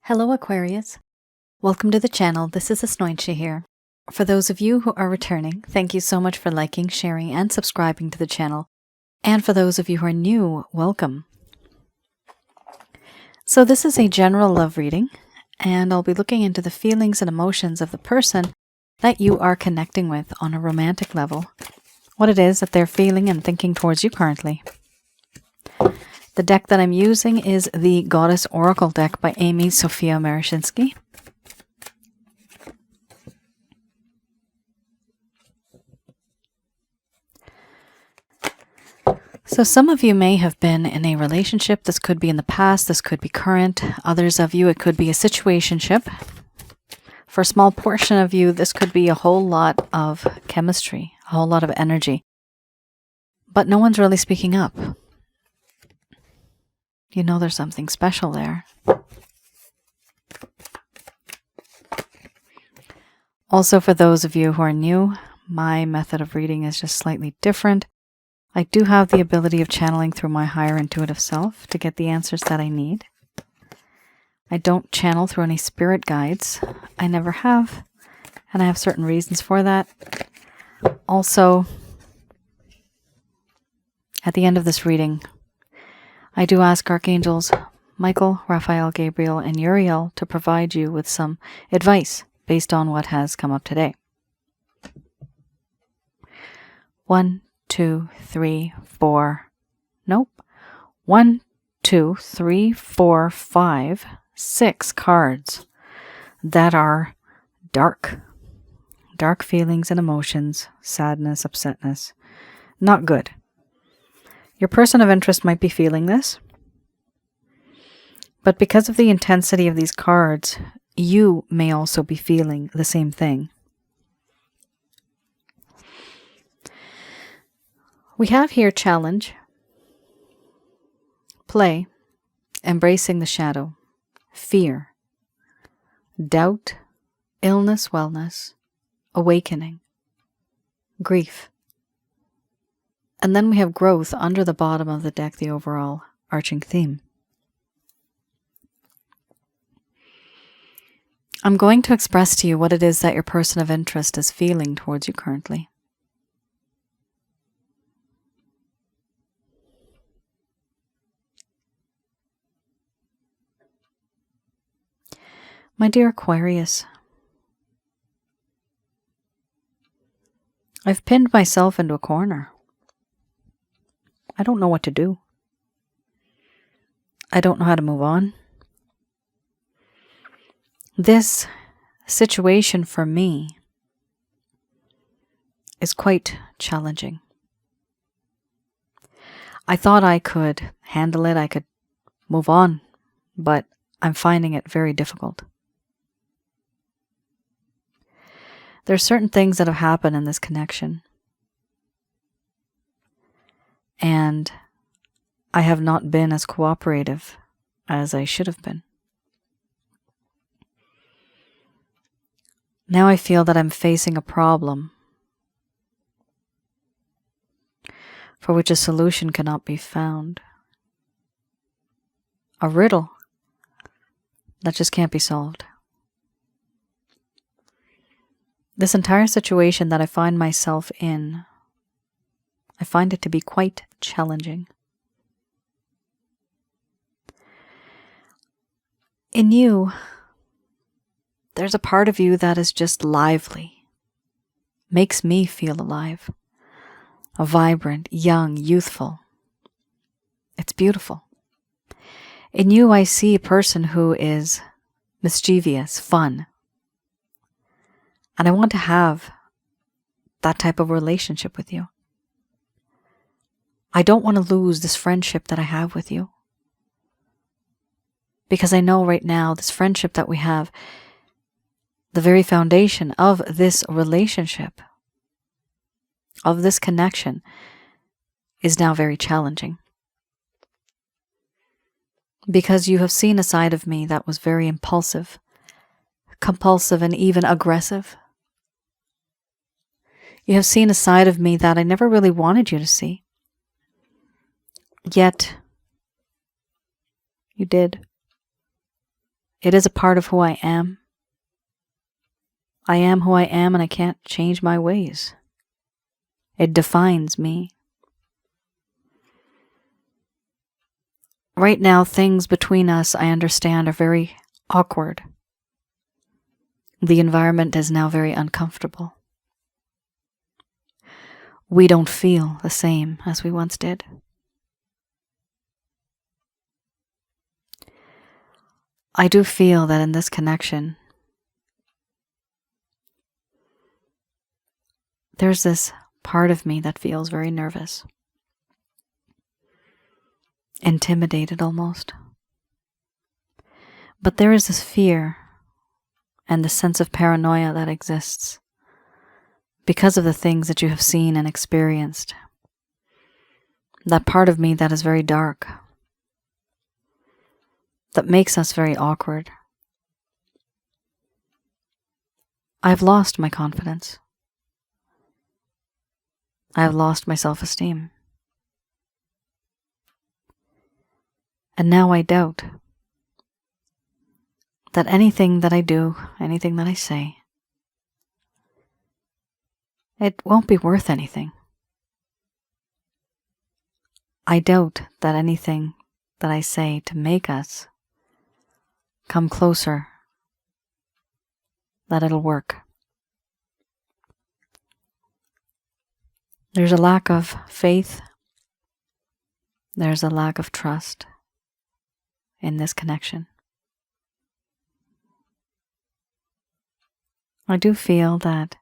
Hello Aquarius. Welcome to the channel. This is Asnointia here. For those of you who are returning, thank you so much for liking, sharing, and subscribing to the channel. And for those of you who are new, welcome. So this is a general love reading, and I'll be looking into the feelings and emotions of the person that you are connecting with on a romantic level. What it is that they're feeling and thinking towards you currently. The deck that I'm using is the Goddess Oracle deck by Amy Sophia Marashinsky. So some of you may have been in a relationship. This could be in the past, this could be current. Others of you, it could be a situationship. For a small portion of you, this could be a whole lot of chemistry, a whole lot of energy. But no one's really speaking up. You know there's something special there. Also, for those of you who are new, my method of reading is just slightly different. I do have the ability of channeling through my higher intuitive self to get the answers that I need. I don't channel through any spirit guides. I never have, and I have certain reasons for that. Also, at the end of this reading, I do ask Archangels Michael, Raphael, Gabriel, and Uriel to provide you with some advice based on what has come up today. 1, 2, 3, 4. Nope. 1, 2, 3, 4, 5, 6 cards that are dark. Dark feelings and emotions, sadness, upsetness. Not good. Your person of interest might be feeling this, but because of the intensity of these cards, you may also be feeling the same thing. We have here challenge, play, embracing the shadow, fear, doubt, illness, wellness, awakening, grief. And then we have growth under the bottom of the deck, the overall arching theme. I'm going to express to you what it is that your person of interest is feeling towards you currently. My dear Aquarius, I've pinned myself into a corner. I don't know what to do. I don't know how to move on. This situation for me is quite challenging. I thought I could handle it, I could move on, but I'm finding it very difficult. There are certain things that have happened in this connection, and I have not been as cooperative as I should have been. Now I feel that I'm facing a problem for which a solution cannot be found. A riddle that just can't be solved. This entire situation that I find myself in, I find it to be quite challenging. In you, there's a part of you that is just lively, makes me feel alive, vibrant, young, youthful. It's beautiful. In you, I see a person who is mischievous, fun, and I want to have that type of relationship with you. I don't want to lose this friendship that I have with you. Because I know right now this friendship that we have, the very foundation of this relationship, of this connection, is now very challenging. Because you have seen a side of me that was very impulsive, compulsive, and even aggressive. You have seen a side of me that I never really wanted you to see. Yet, you did. It is a part of who I am. I am who I am, and I can't change my ways. It defines me. Right now, things between us, I understand, are very awkward. The environment is now very uncomfortable. We don't feel the same as we once did. I do feel that in this connection, there's this part of me that feels very nervous, intimidated almost. But there is this fear and the sense of paranoia that exists because of the things that you have seen and experienced. That part of me that is very dark, that makes us very awkward. I've lost my confidence. I have lost my self-esteem. And now I doubt that anything that I do, anything that I say, it won't be worth anything. I doubt that anything that I say to make us come closer, that it'll work. There's a lack of faith. There's a lack of trust in this connection. I do feel that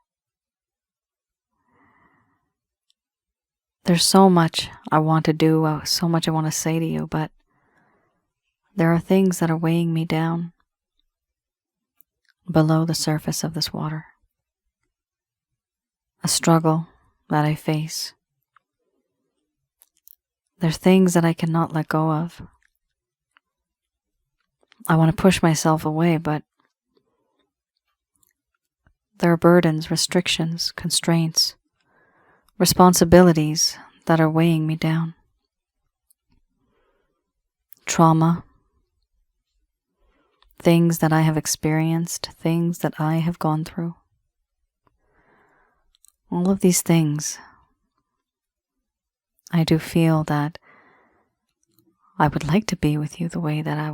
there's so much I want to do, so much I want to say to you, but there are things that are weighing me down below the surface of this water. A struggle that I face. There's things that I cannot let go of. I want to push myself away, but there are burdens, restrictions, constraints, responsibilities that are weighing me down. Trauma, things that I have experienced, things that I have gone through. All of these things, I do feel that I would like to be with you the way that I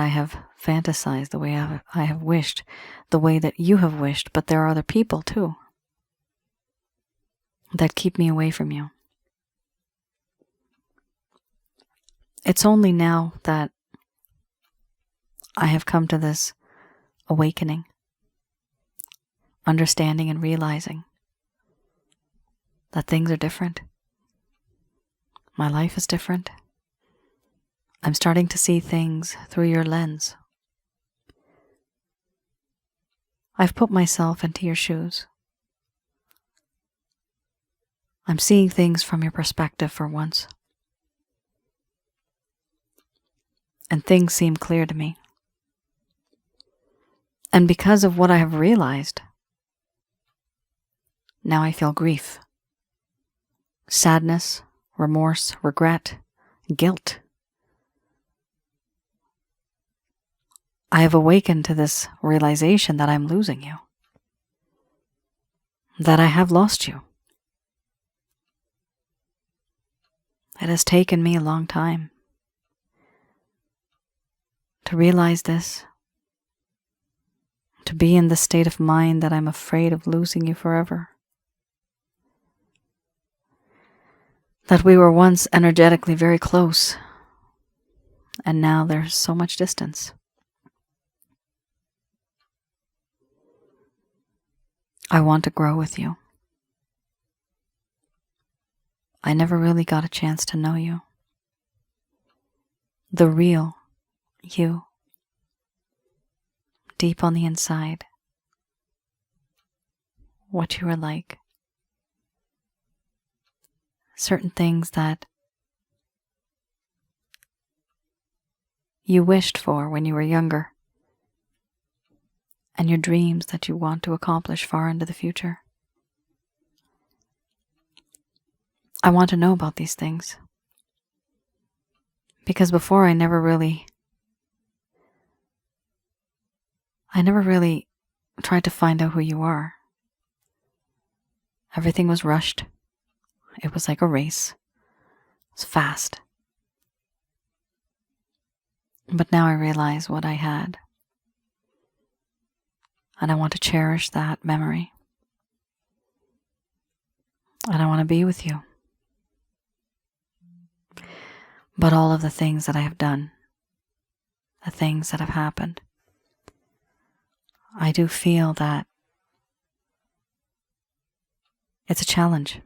have fantasized, the way I have wished, the way that you have wished, but there are other people too that keep me away from you. It's only now that I have come to this awakening, understanding and realizing that things are different. My life is different. I'm starting to see things through your lens. I've put myself into your shoes. I'm seeing things from your perspective for once. And things seem clear to me. And because of what I have realized, now I feel grief, sadness, remorse, regret, guilt. I have awakened to this realization that I'm losing you, that I have lost you. It has taken me a long time to realize this, to be in the state of mind that I'm afraid of losing you forever. That we were once energetically very close, and now there's so much distance. I want to grow with you. I never really got a chance to know you. The real you. Deep on the inside. What you were like. Certain things that you wished for when you were younger. And your dreams that you want to accomplish far into the future. I want to know about these things. Because before I never really I never really tried to find out who you are. Everything was rushed. It was like a race. It was fast. But now I realize what I had. And I want to cherish that memory. And I want to be with you. But all of the things that I have done, the things that have happened, I do feel that it's a challenge.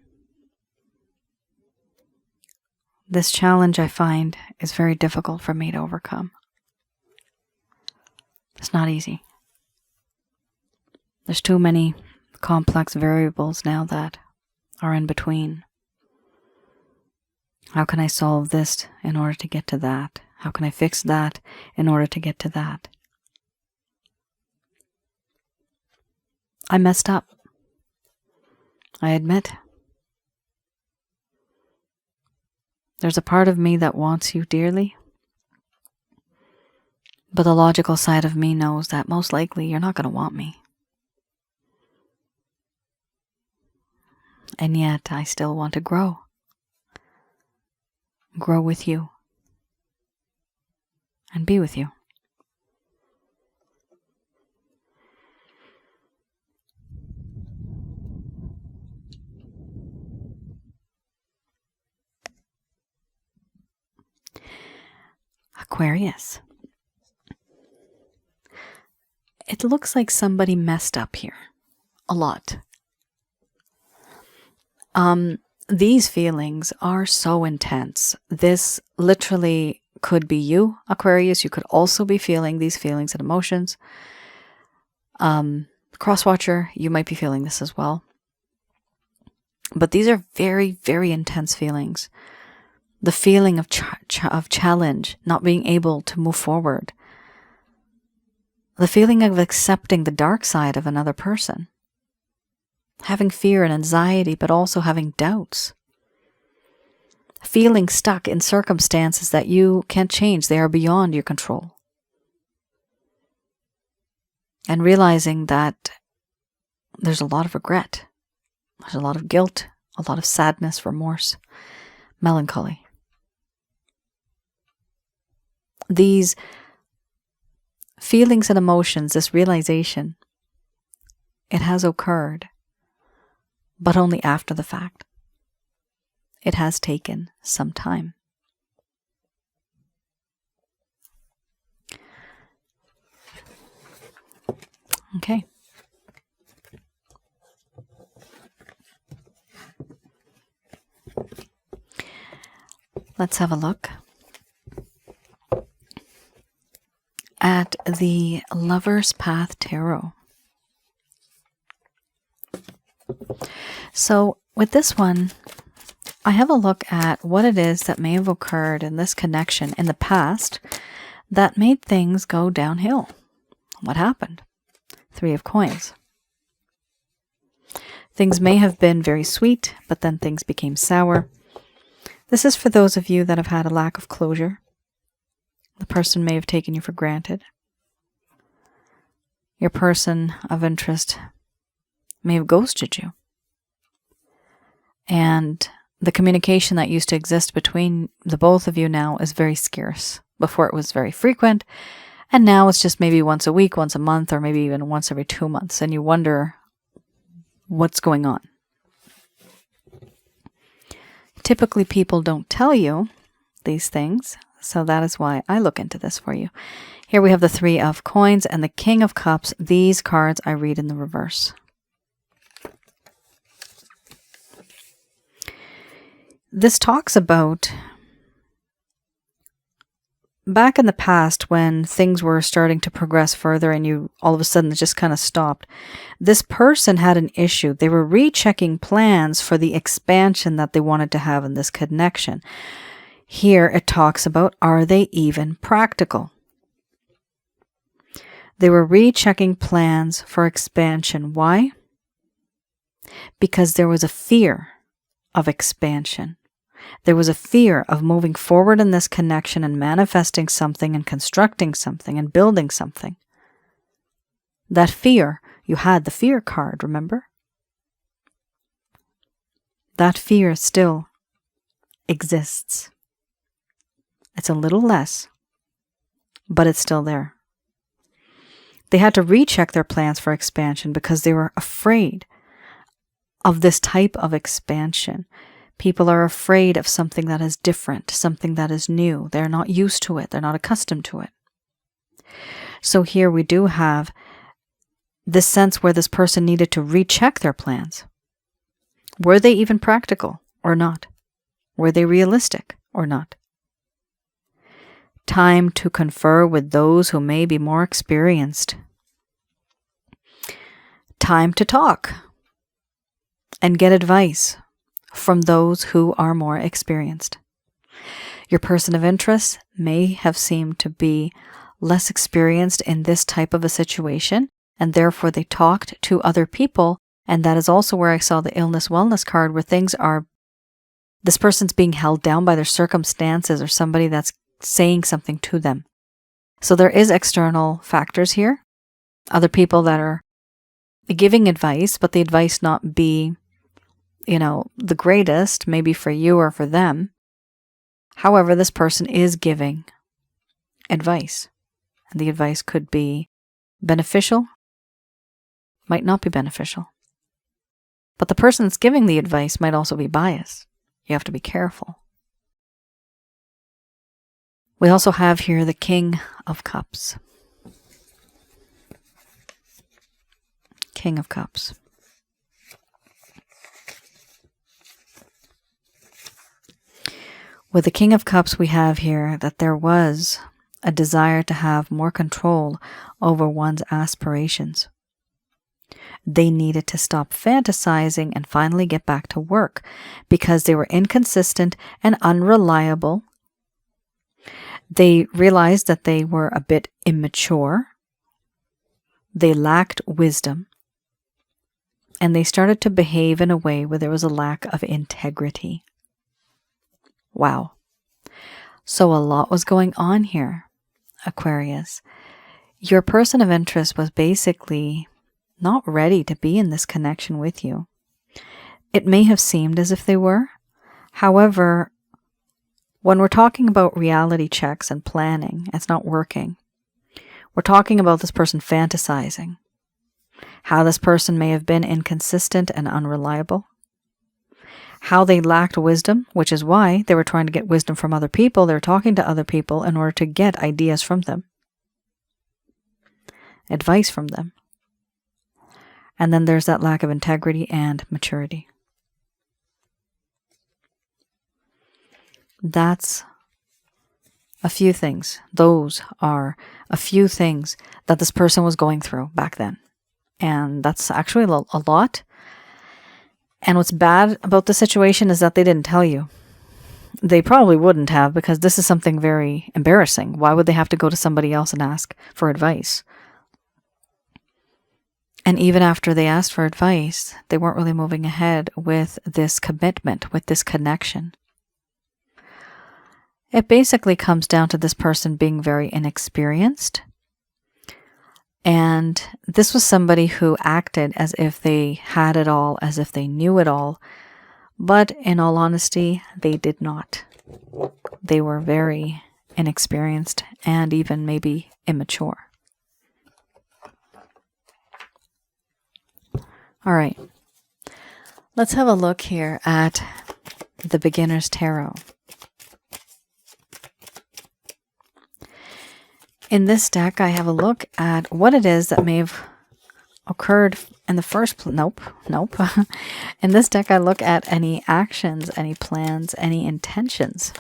This challenge, I find, is very difficult for me to overcome. It's not easy. There's too many complex variables now that are in between. How can I solve this in order to get to that? How can I fix that in order to get to that? I messed up. I admit. There's a part of me that wants you dearly, but the logical side of me knows that most likely you're not going to want me. And yet I still want to grow. Grow with you. And be with you. Aquarius. It looks like somebody messed up here. A lot. These feelings are so intense. This literally could be you, Aquarius. You could also be feeling these feelings and emotions. Crosswatcher, you might be feeling this as well. But these are very, very intense feelings. The feeling of challenge, not being able to move forward. The feeling of accepting the dark side of another person. Having fear and anxiety, but also having doubts. Feeling stuck in circumstances that you can't change. They are beyond your control. And realizing that there's a lot of regret. There's a lot of guilt, a lot of sadness, remorse, melancholy. These feelings and emotions, this realization, it has occurred, but only after the fact. It has taken some time. Okay. Let's have a look at the Lover's Path Tarot. So with this one, I have a look at what it is that may have occurred in this connection in the past that made things go downhill. What happened? 3 of Coins. Things may have been very sweet, but then things became sour. This is for those of you that have had a lack of closure. The person may have taken you for granted. Your person of interest may have ghosted you. And the communication that used to exist between the both of you now is very scarce. Before it was very frequent, and now it's just maybe once a week, once a month, or maybe even once every 2 months, and you wonder what's going on. Typically, people don't tell you these things, so that is why I look into this for you. Here we have the 3 of Coins and the King of Cups. These cards I read in the reverse. This talks about back in the past when things were starting to progress further and you all of a sudden it just kind of stopped. This person had an issue. They were rechecking plans for the expansion that they wanted to have in this connection. Here it talks about, are they even practical? They were rechecking plans for expansion. Why? Because there was a fear of expansion. There was a fear of moving forward in this connection and manifesting something and constructing something and building something. That fear, you had the fear card, remember? That fear still exists. It's a little less, but it's still there. They had to recheck their plans for expansion because they were afraid of this type of expansion. People are afraid of something that is different, something that is new. They're not used to it. They're not accustomed to it. So here we do have this sense where this person needed to recheck their plans. Were they even practical or not? Were they realistic or not? Time to confer with those who may be more experienced. Time to talk and get advice from those who are more experienced. Your person of interest may have seemed to be less experienced in this type of a situation, and therefore they talked to other people, and that is also where I saw the illness wellness card, where things are, this person's being held down by their circumstances or somebody that's saying something to them. So there is external factors here, other people that are giving advice, but the advice not be, the greatest, maybe for you or for them. However, this person is giving advice. And the advice could be beneficial, might not be beneficial. But the person that's giving the advice might also be biased. You have to be careful. We also have here the King of Cups. King of Cups. With the King of Cups, we have here that there was a desire to have more control over one's aspirations. They needed to stop fantasizing and finally get back to work because they were inconsistent and unreliable. They realized that they were a bit immature. They lacked wisdom. And they started to behave in a way where there was a lack of integrity. Wow. So a lot was going on here, Aquarius. Your person of interest was basically not ready to be in this connection with you. It may have seemed as if they were. However, when we're talking about reality checks and planning, it's not working. We're talking about this person fantasizing. How this person may have been inconsistent and unreliable. How they lacked wisdom, which is why they were trying to get wisdom from other people. They were talking to other people in order to get ideas from them. Advice from them. And then there's that lack of integrity and maturity. That's a few things. Those are a few things that this person was going through back then. And that's actually a lot. And what's bad about the situation is that they didn't tell you. They probably wouldn't have, because this is something very embarrassing. Why would they have to go to somebody else and ask for advice? And even after they asked for advice, they weren't really moving ahead with this commitment, with this connection. It basically comes down to this person being very inexperienced. And this was somebody who acted as if they had it all, as if they knew it all. But in all honesty, they did not. They were very inexperienced and even maybe immature. All right. Let's have a look here at the Beginner's Tarot. In this deck, I have a look at what it is that may have occurred in the first nope. In this deck, I look at any actions, any plans, any intentions.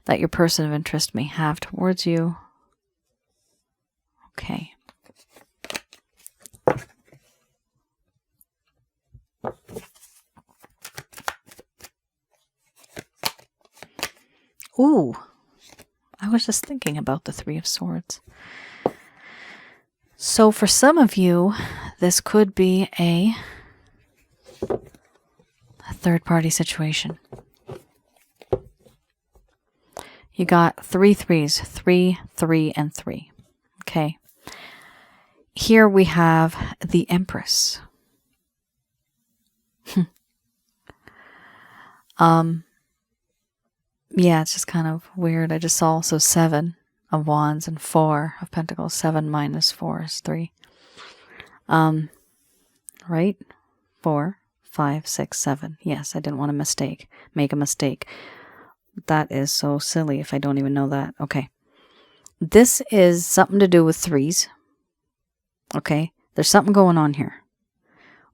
That your person of interest may have towards you. Okay. Ooh, I was just thinking about the Three of Swords. So for some of you, this could be a third-party situation. You got 3 threes, 3, 3, and 3. Okay. Here we have the Empress. Yeah, it's just kind of weird. I just saw also 7 of Wands and 4 of Pentacles. 7 minus 4 is 3. Right? 4, 5, 6, 7. Yes, I didn't want to make a mistake. That is so silly if I don't even know that. Okay. This is something to do with 3s. Okay. There's something going on here.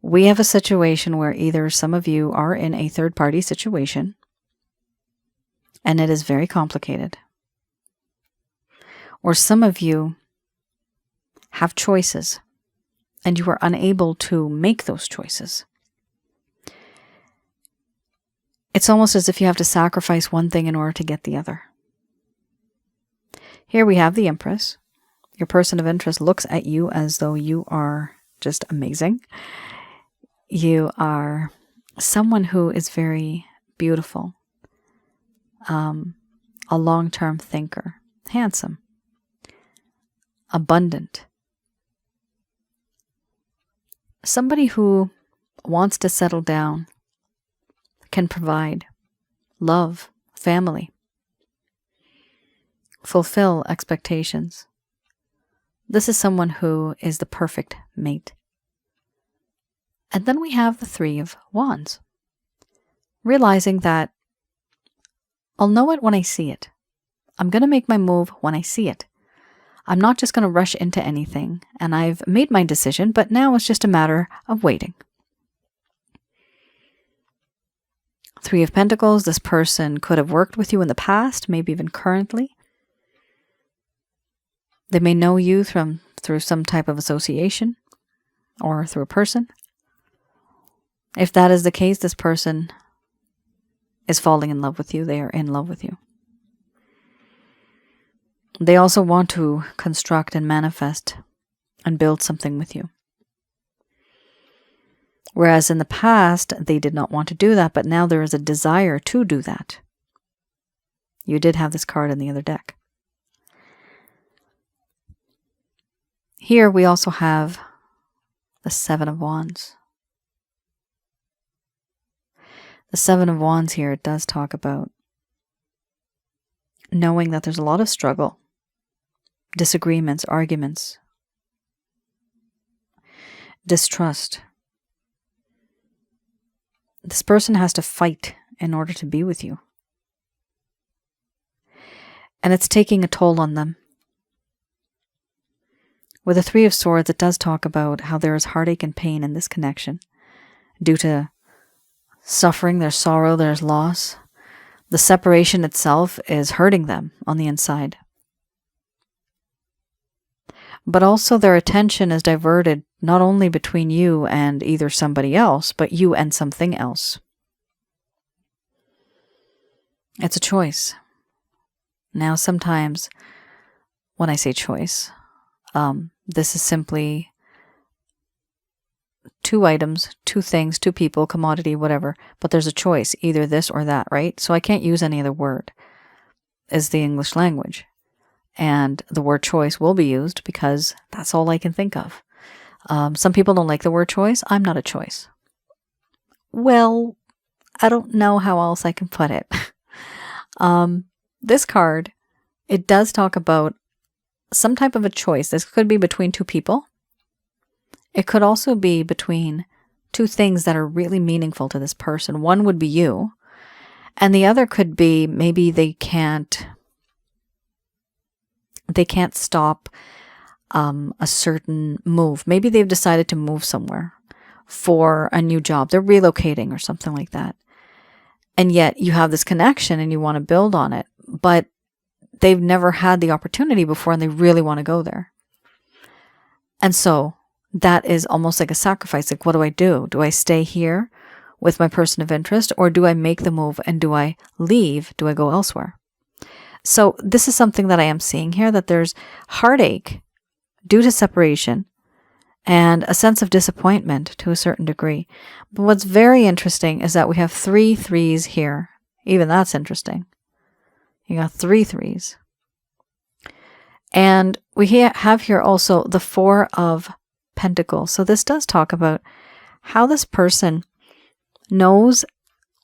We have a situation where either some of you are in a third-party situation, and it is very complicated, or some of you have choices, and you are unable to make those choices. It's almost as if you have to sacrifice one thing in order to get the other. Here we have the Empress. Your person of interest looks at you as though you are just amazing. You are someone who is very beautiful, a long-term thinker, handsome, abundant. Somebody who wants to settle down, can provide love, family, fulfill expectations. This is someone who is the perfect mate. And then we have the 3 of Wands, realizing that I'll know it when I see it. I'm going to make my move when I see it. I'm not just going to rush into anything, and I've made my decision, but now it's just a matter of waiting. 3 of Pentacles, this person could have worked with you in the past, maybe even currently. They may know you through some type of association or through a person. If that is the case, this person is falling in love with you. They are in love with you. They also want to construct and manifest and build something with you. Whereas in the past, they did not want to do that, but now there is a desire to do that. You did have this card in the other deck. Here we also have the 7 of Wands. The 7 of Wands here, it does talk about knowing that there's a lot of struggle, disagreements, arguments, distrust. This person has to fight in order to be with you. And it's taking a toll on them. With the 3 of Swords, it does talk about how there is heartache and pain in this connection due to suffering, there's sorrow, there's loss. The separation itself is hurting them on the inside. But also their attention is diverted not only between you and either somebody else, but you and something else. It's a choice. Now, sometimes when I say choice, this is simply 2 items, 2 things, 2 people, commodity, whatever, but there's a choice, either this or that, right? So I can't use any other word as the English language. And the word choice will be used because that's all I can think of. Some people don't like the word choice. I'm not a choice. Well, I don't know how else I can put it. This card, it does talk about some type of a choice. This could be between 2 people. It could also be between 2 things that are really meaningful to this person. One would be you, and the other could be maybe they can't stop a certain move. Maybe they've decided to move somewhere for a new job. They're relocating or something like that. And yet you have this connection and you want to build on it, but they've never had the opportunity before and they really want to go there. And so that is almost like a sacrifice. Like, what do I do? Do I stay here with my person of interest, or do I make the move and do I leave? Do I go elsewhere? So this is something that I am seeing here, that there's heartache due to separation and a sense of disappointment to a certain degree. But what's very interesting is that we have 3 threes here. Even that's interesting. You got 3 threes. And we have here also the 4 of Pentacles. So this does talk about how this person knows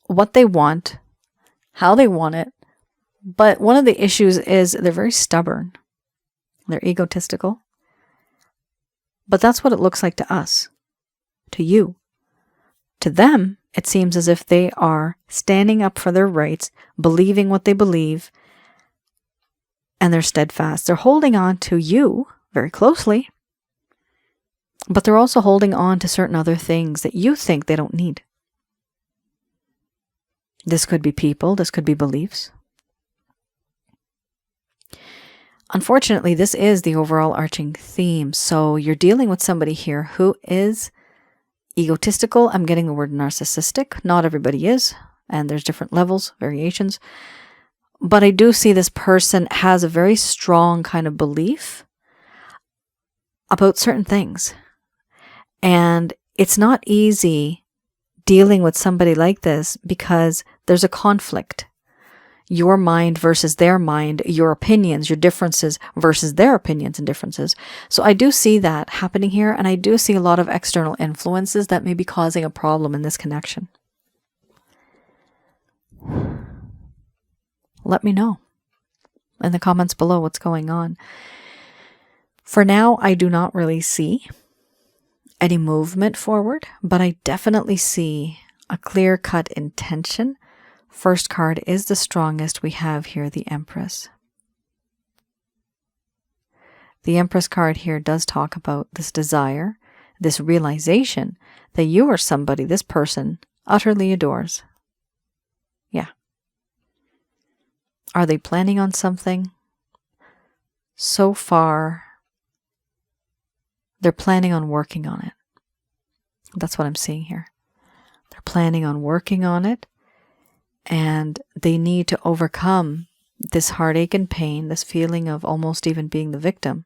what they want, how they want it. But one of the issues is they're very stubborn. They're egotistical. But that's what it looks like to us, to you. To them, it seems as if they are standing up for their rights, believing what they believe, and they're steadfast. They're holding on to you very closely, but they're also holding on to certain other things that you think they don't need. This could be people, this could be beliefs. Unfortunately, this is the overall arching theme. So you're dealing with somebody here who is egotistical. I'm getting the word narcissistic. Not everybody is, and there's different levels, variations. But I do see this person has a very strong kind of belief about certain things. And it's not easy dealing with somebody like this because there's a conflict. Your mind versus their mind, your opinions, your differences versus their opinions and differences. So I do see that happening here, and I do see a lot of external influences that may be causing a problem in this connection. Let me know in the comments below what's going on. For now, I do not really see any movement forward, but I definitely see a clear-cut intention. First card is the strongest. We have here the Empress. The Empress card here does talk about this desire, this realization that you are somebody this person utterly adores. Yeah. Are they planning on something? So far, they're planning on working on it. That's what I'm seeing here. They're planning on working on it, and they need to overcome this heartache and pain, this feeling of almost even being the victim.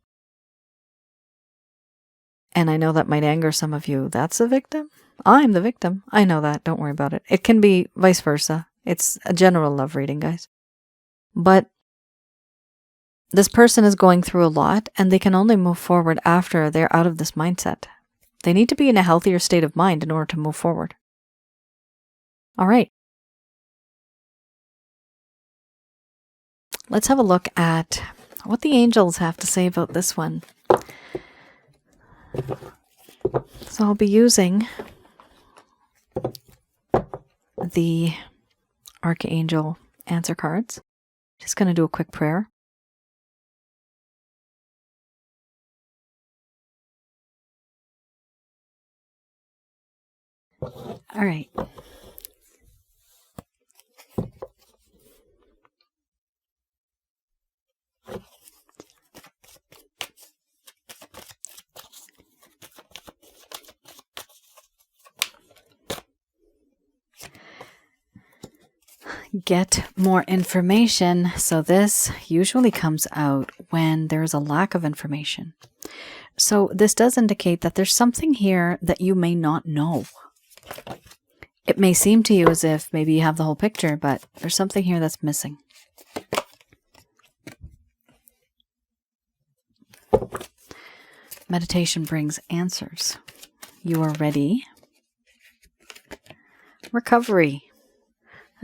And I know that might anger some of you. That's the victim? I'm the victim. I know that. Don't worry about it. It can be vice versa. It's a general love reading, guys. But this person is going through a lot, and they can only move forward after they're out of this mindset. They need to be in a healthier state of mind in order to move forward. All right. Let's have a look at what the angels have to say about this one. So I'll be using the Archangel answer cards. Just going to do a quick prayer. All right. Get more information. So this usually comes out when there's a lack of information. So this does indicate that there's something here that you may not know. It may seem to you as if maybe you have the whole picture, but there's something here that's missing. Meditation brings answers. You are ready. Recovery.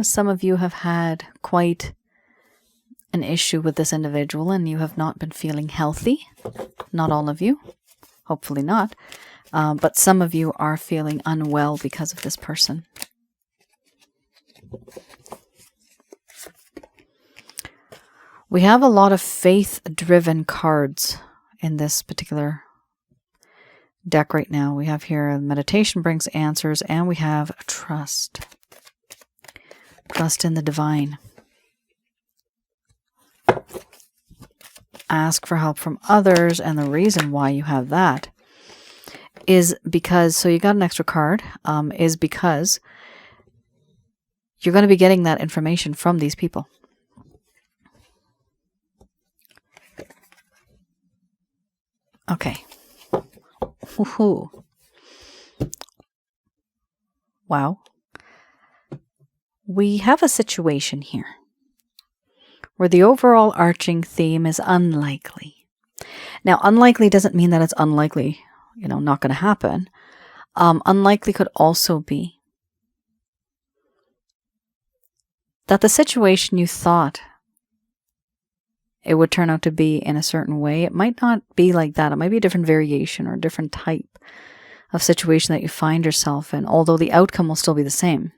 Some of you have had quite an issue with this individual and you have not been feeling healthy. Not all of you. Hopefully not. But some of you are feeling unwell because of this person. We have a lot of faith-driven cards in this particular deck right now. We have here meditation brings answers, and we have trust. Trust in the divine. Ask for help from others, and the reason why you have that is because, so you got an extra card, is because you're going to be getting that information from these people. Okay. Woohoo. Wow. We have a situation here where the overall arching theme is unlikely. Now, unlikely doesn't mean that it's unlikely, not going to happen. Unlikely could also be that the situation you thought it would turn out to be in a certain way, it might not be like that. It might be a different variation or a different type of situation that you find yourself in, although the outcome will still be the same.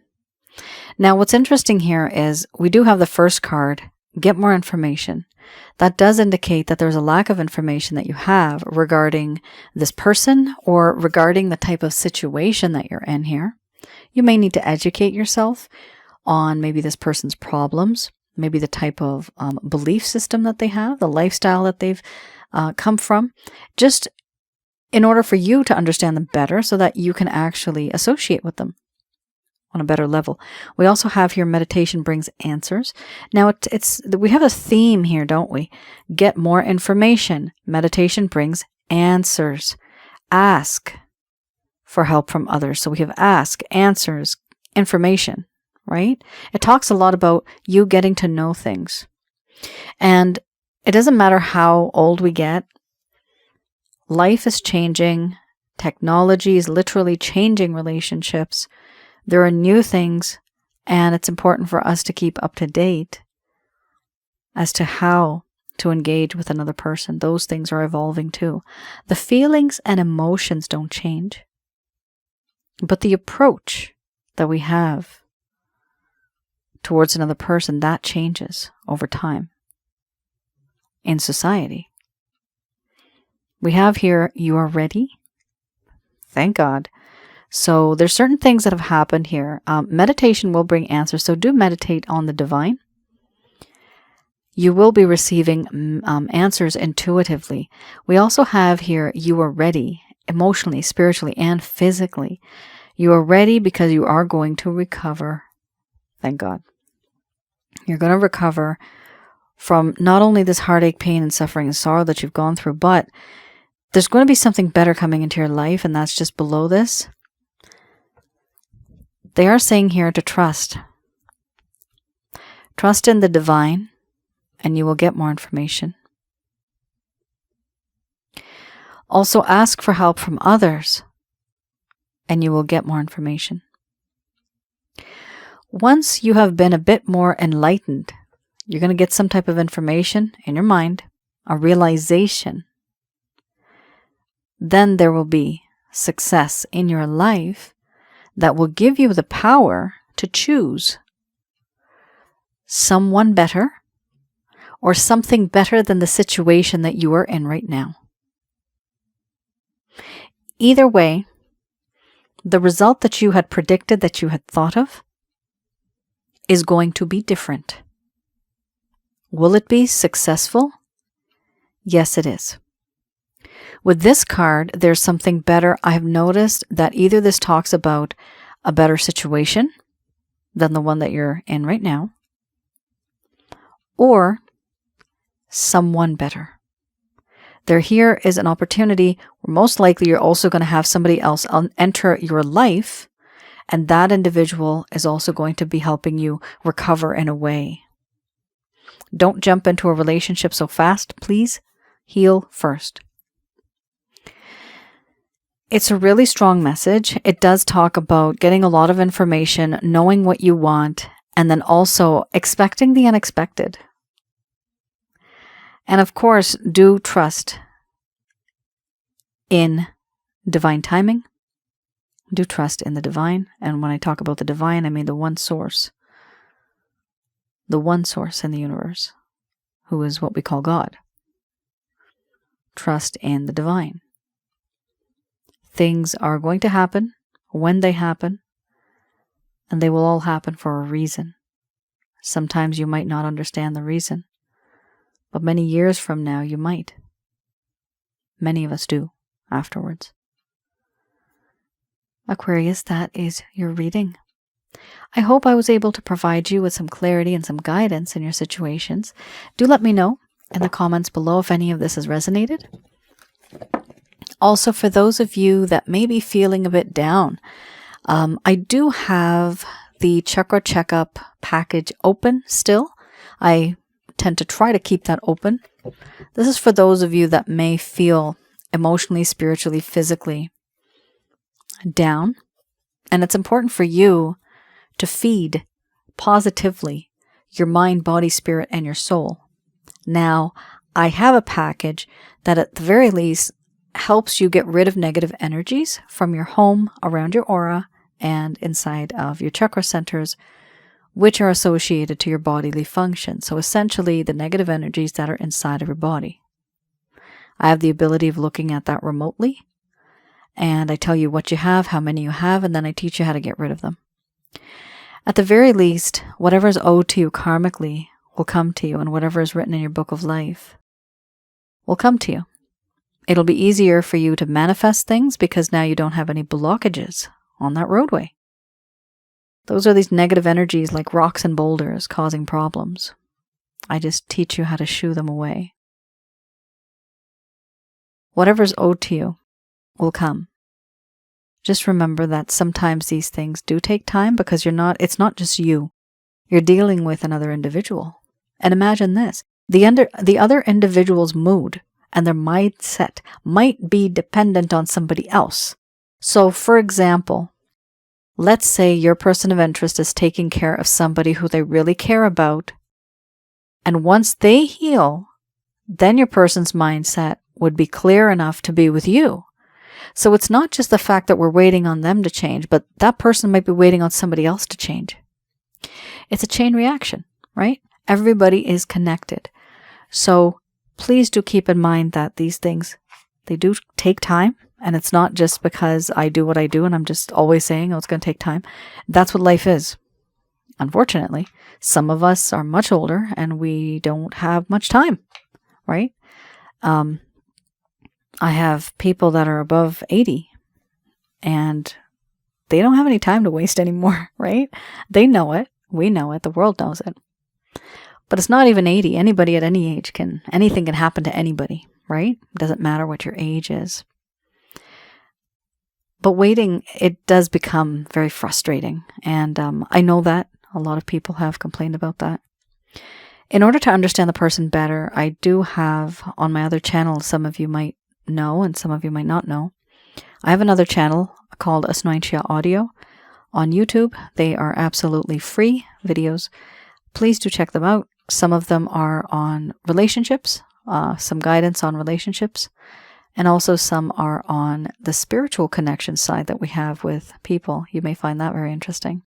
Now, what's interesting here is we do have the first card, get more information. That does indicate that there's a lack of information that you have regarding this person or regarding the type of situation that you're in here. You may need to educate yourself on maybe this person's problems, maybe the type of belief system that they have, the lifestyle that they've come from, just in order for you to understand them better so that you can actually associate with them on a better level. We also have here meditation brings answers. Now we have a theme here, don't we? Get more information. Meditation brings answers. Ask for help from others. So we have ask, answers, information, right? It talks a lot about you getting to know things. And it doesn't matter how old we get. Life is changing. Technology is literally changing relationships. There are new things, and it's important for us to keep up to date as to how to engage with another person. Those things are evolving too. The feelings and emotions don't change, but the approach that we have towards another person, that changes over time in society. We have here, you are ready. Thank God. So there's certain things that have happened here. Meditation will bring answers. So do meditate on the divine. You will be receiving answers intuitively. We also have here, you are ready emotionally, spiritually, and physically. You are ready because you are going to recover. Thank God. You're going to recover from not only this heartache, pain, and suffering and sorrow that you've gone through, but there's going to be something better coming into your life, and that's just below this. They are saying here to trust. Trust in the divine, and you will get more information. Also ask for help from others, and you will get more information. Once you have been a bit more enlightened, you're going to get some type of information in your mind, a realization. Then there will be success in your life that will give you the power to choose someone better or something better than the situation that you are in right now. Either way, the result that you had predicted, that you had thought of, is going to be different. Will it be successful? Yes, it is. With this card, there's something better. I have noticed that either this talks about a better situation than the one that you're in right now, or someone better. There here is an opportunity where most likely you're also going to have somebody else enter your life, and that individual is also going to be helping you recover in a way. Don't jump into a relationship so fast. Please heal first. It's a really strong message. It does talk about getting a lot of information, knowing what you want, and then also expecting the unexpected. And of course, do trust in divine timing. Do trust in the divine. And when I talk about the divine, I mean the one source. The one source in the universe, who is what we call God. Trust in the divine. Things are going to happen when they happen, and they will all happen for a reason. Sometimes you might not understand the reason, but many years from now you might. Many of us do afterwards. Aquarius, that is your reading. I hope I was able to provide you with some clarity and some guidance in your situations. Do let me know in the comments below if any of this has resonated. Also, for those of you that may be feeling a bit down, I do have the chakra checkup package open still. I tend to try to keep that open. This is for those of you that may feel emotionally, spiritually, physically down. And it's important for you to feed positively your mind, body, spirit, and your soul. Now, I have a package that at the very least helps you get rid of negative energies from your home, around your aura, and inside of your chakra centers, which are associated to your bodily function. So essentially, the negative energies that are inside of your body. I have the ability of looking at that remotely, and I tell you what you have, how many you have, and then I teach you how to get rid of them. At the very least, whatever is owed to you karmically will come to you, and whatever is written in your book of life will come to you. It'll be easier for you to manifest things because now you don't have any blockages on that roadway. Those are these negative energies like rocks and boulders causing problems. I just teach you how to shoo them away. Whatever's owed to you will come. Just remember that sometimes these things do take time because it's not just you. You're dealing with another individual. And imagine this, the other individual's mood and their mindset might be dependent on somebody else. So for example, let's say your person of interest is taking care of somebody who they really care about. And once they heal, then your person's mindset would be clear enough to be with you. So it's not just the fact that we're waiting on them to change, but that person might be waiting on somebody else to change. It's a chain reaction, right? Everybody is connected. So please do keep in mind that these things, they do take time. And it's not just because I do what I do and I'm just always saying, oh, it's going to take time. That's what life is. Unfortunately, some of us are much older and we don't have much time, right? I have people that are above 80 and they don't have any time to waste anymore, right? They know it. We know it. The world knows it. But it's not even 80. Anybody at any age anything can happen to anybody, right? It doesn't matter what your age is. But waiting, it does become very frustrating. And I know that a lot of people have complained about that. In order to understand the person better, I do have on my other channel, some of you might know and some of you might not know, I have another channel called Asnointia Audio on YouTube. They are absolutely free videos. Please do check them out. Some of them are on relationships, some guidance on relationships, and also some are on the spiritual connection side that we have with people. You may find that very interesting.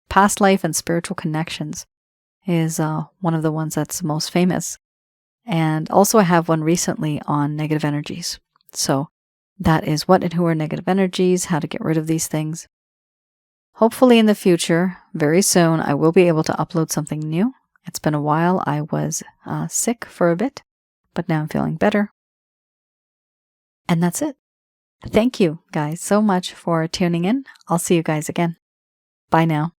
Past life and spiritual connections is one of the ones that's most famous. And also I have one recently on negative energies. So that is what and who are negative energies, how to get rid of these things. Hopefully in the future, very soon, I will be able to upload something new. It's been a while. I was sick for a bit, but now I'm feeling better. And that's it. Thank you guys so much for tuning in. I'll see you guys again. Bye now.